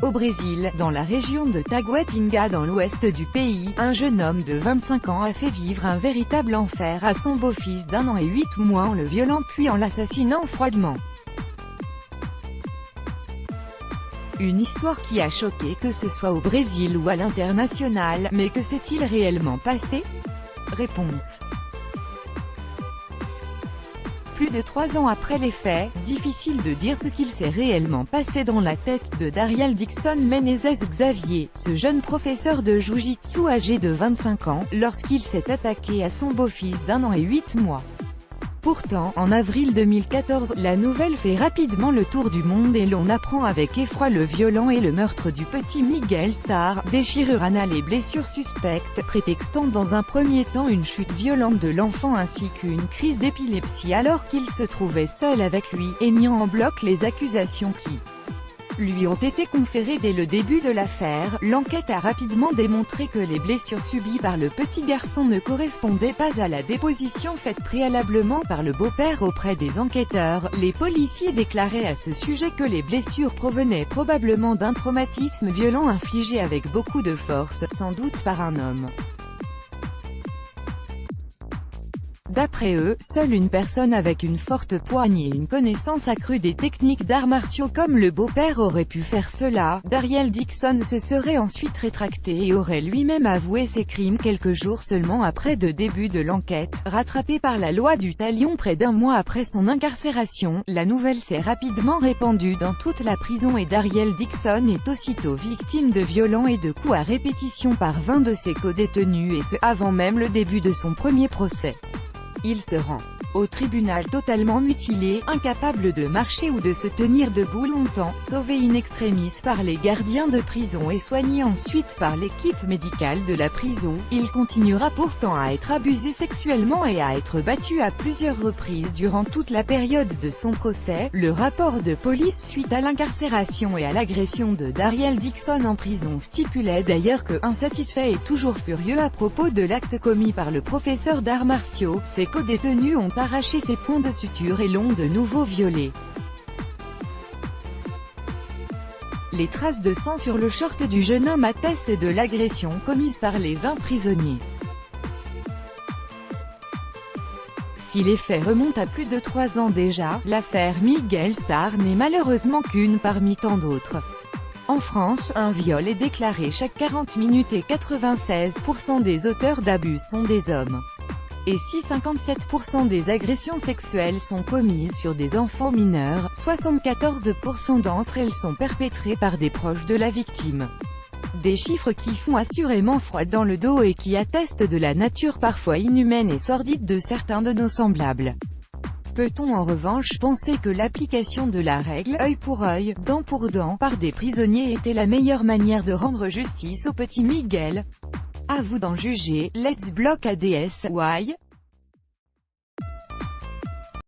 Au Brésil, dans la région de Taguatinga dans l'ouest du pays, un jeune homme de 25 ans a fait vivre un véritable enfer à son beau-fils d'1 an et 8 mois en le violant puis en l'assassinant froidement. Une histoire qui a choqué que ce soit au Brésil ou à l'international, mais que s'est-il réellement passé? Réponse. Plus de 3 ans après les faits, difficile de dire ce qu'il s'est réellement passé dans la tête de Dariel Dixon Menezes Xavier, ce jeune professeur de Jiu-Jitsu âgé de 25 ans, lorsqu'il s'est attaqué à son beau-fils d'1 an et 8 mois. Pourtant, en avril 2014, la nouvelle fait rapidement le tour du monde et l'on apprend avec effroi le violent et le meurtre du petit Miguel Starr, déchirure anale et blessures suspectes, prétextant dans un premier temps une chute violente de l'enfant ainsi qu'une crise d'épilepsie alors qu'il se trouvait seul avec lui, et niant en bloc les accusations qui lui ont été conférées dès le début de l'affaire. L'enquête a rapidement démontré que les blessures subies par le petit garçon ne correspondaient pas à la déposition faite préalablement par le beau-père auprès des enquêteurs. Les policiers déclaraient à ce sujet que les blessures provenaient probablement d'un traumatisme violent infligé avec beaucoup de force, sans doute par un homme. D'après eux, seule une personne avec une forte poigne et une connaissance accrue des techniques d'arts martiaux comme le beau-père aurait pu faire cela. Dariel Dixon se serait ensuite rétracté et aurait lui-même avoué ses crimes quelques jours seulement après le début de l'enquête. Rattrapé par la loi du talion près d'1 mois après son incarcération, la nouvelle s'est rapidement répandue dans toute la prison et Dariel Dixon est aussitôt victime de viols et de coups à répétition par 20 de ses co-détenus et ce, avant même le début de son premier procès. Il se rend au tribunal totalement mutilé, incapable de marcher ou de se tenir debout longtemps, sauvé in extremis par les gardiens de prison et soigné ensuite par l'équipe médicale de la prison. Il continuera pourtant à être abusé sexuellement et à être battu à plusieurs reprises durant toute la période de son procès. Le rapport de police suite à l'incarcération et à l'agression de Dariel Dixon en prison stipulait d'ailleurs que, insatisfait et toujours furieux à propos de l'acte commis par le professeur d'arts martiaux, ses co-détenus ont arraché ses points de suture et l'ont de nouveau violé. Les traces de sang sur le short du jeune homme attestent de l'agression commise par les 20 prisonniers. Si les faits remontent à plus de 3 ans déjà, l'affaire Miguel Starr n'est malheureusement qu'une parmi tant d'autres. En France, un viol est déclaré chaque 40 minutes et 96% des auteurs d'abus sont des hommes. Et si 57% des agressions sexuelles sont commises sur des enfants mineurs, 74% d'entre elles sont perpétrées par des proches de la victime. Des chiffres qui font assurément froid dans le dos et qui attestent de la nature parfois inhumaine et sordide de certains de nos semblables. Peut-on en revanche penser que l'application de la règle « œil pour œil, dent pour dent » par des prisonniers était la meilleure manière de rendre justice au petit Miguel? À vous d'en juger. Let's block ADS. Why?